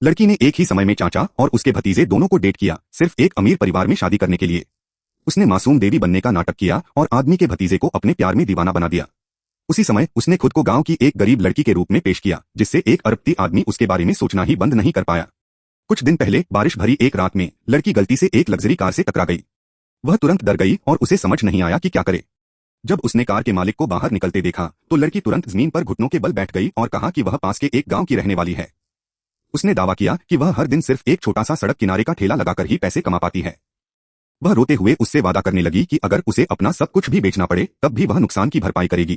लड़की ने एक ही समय में चाचा और उसके भतीजे दोनों को डेट किया, सिर्फ एक अमीर परिवार में शादी करने के लिए। उसने मासूम देवी बनने का नाटक किया और आदमी के भतीजे को अपने प्यार में दीवाना बना दिया। उसी समय उसने खुद को गांव की एक गरीब लड़की के रूप में पेश किया, जिससे एक अरबपति आदमी उसके बारे में सोचना ही बंद नहीं कर पाया। कुछ दिन पहले बारिश भरी एक रात में लड़की गलती से एक लग्जरी कार से टकरा गई। वह तुरंत डर गई और उसे समझ नहीं आया कि क्या करे। जब उसने कार के मालिक को बाहर निकलते देखा तो लड़की तुरंत जमीन पर घुटनों के बल बैठ गई और कहा कि वह पास के एक गांव की रहने वाली है। उसने दावा किया कि वह हर दिन सिर्फ एक छोटा सा सड़क किनारे का ठेला लगाकर ही पैसे कमा पाती है। वह रोते हुए उससे वादा करने लगी कि अगर उसे अपना सब कुछ भी बेचना पड़े तब भी वह नुकसान की भरपाई करेगी।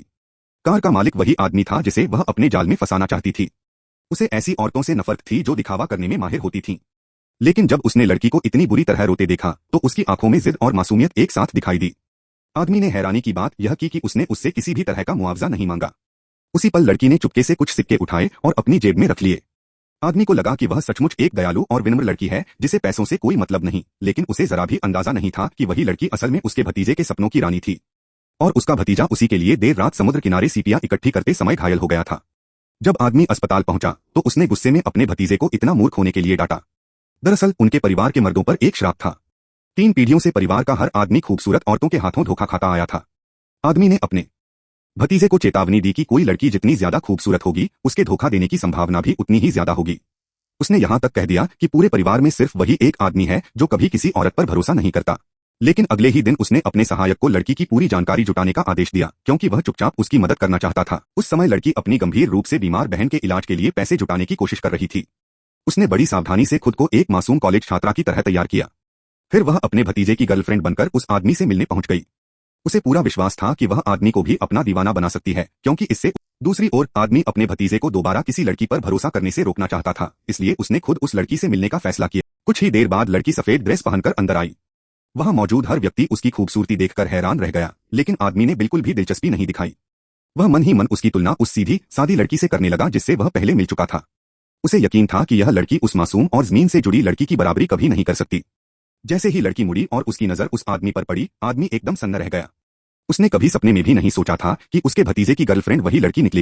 कार का मालिक वही आदमी था जिसे वह अपने जाल में फंसाना चाहती थी। उसे ऐसी औरतों से नफरत थी जो दिखावा करने में माहिर होती थीं। लेकिन जब उसने लड़की को इतनी बुरी तरह रोते देखा तो उसकी आंखों में जिद और मासूमियत एक साथ दिखाई दी। आदमी ने हैरानी की बात यह की कि उसने उससे किसी भी तरह का मुआवजा नहीं मांगा। उसी पल लड़की ने चुपके से कुछ सिक्के उठाए और अपनी जेब में रख लिए। आदमी को लगा कि वह सचमुच एक दयालु और विनम्र लड़की है जिसे पैसों से कोई मतलब नहीं, लेकिन उसे जरा भी अंदाजा नहीं था कि वही लड़की असल में उसके भतीजे के सपनों की रानी थी और उसका भतीजा उसी के लिए देर रात समुद्र किनारे सीपियां इकट्ठी करते समय घायल हो गया था। जब आदमी अस्पताल पहुंचा तो उसने गुस्से में अपने भतीजे को इतना मूर्ख होने के लिए डांटा। दरअसल उनके परिवार के मर्दों पर एक श्राप था। 3 पीढ़ियों से परिवार का हर आदमी खूबसूरत औरतों के हाथों धोखा खाता आया था। आदमी ने अपने भतीजे को चेतावनी दी कि कोई लड़की जितनी ज्यादा खूबसूरत होगी उसके धोखा देने की संभावना भी उतनी ही ज्यादा होगी। उसने यहां तक कह दिया कि पूरे परिवार में सिर्फ वही एक आदमी है जो कभी किसी औरत पर भरोसा नहीं करता। लेकिन अगले ही दिन उसने अपने सहायक को लड़की की पूरी जानकारी जुटाने का आदेश दिया, क्योंकि वह चुपचाप उसकी मदद करना चाहता था। उस समय लड़की अपनी गंभीर रूप से बीमार बहन के इलाज के लिए पैसे जुटाने की कोशिश कर रही थी। उसने बड़ी सावधानी से खुद को एक मासूम कॉलेज छात्रा की तरह तैयार किया। फिर वह अपने भतीजे की गर्लफ्रेंड बनकर उस आदमी से मिलने पहुंच गई। उसे पूरा विश्वास था कि वह आदमी को भी अपना दीवाना बना सकती है, क्योंकि इससे दूसरी ओर आदमी अपने भतीजे को दोबारा किसी लड़की पर भरोसा करने से रोकना चाहता था, इसलिए उसने खुद उस लड़की से मिलने का फैसला किया। कुछ ही देर बाद लड़की सफेद ड्रेस पहनकर अंदर आई। वहां मौजूद हर व्यक्ति उसकी खूबसूरती देखकर हैरान रह गया, लेकिन आदमी ने बिल्कुल भी दिलचस्पी नहीं दिखाई। वह मन ही मन उसकी तुलना उस सीधी सादी लड़की से करने लगा जिससे वह पहले मिल चुका था। उसे यकीन था कि यह लड़की उस मासूम और जमीन से जुड़ी लड़की की बराबरी कभी नहीं कर सकती। जैसे ही लड़की मुड़ी और उसकी नजर उस आदमी पर पड़ी, आदमी एकदम सन्न रह गया। उसने कभी सपने में भी नहीं सोचा था कि उसके भतीजे की गर्लफ्रेंड वही लड़की निकलेगी।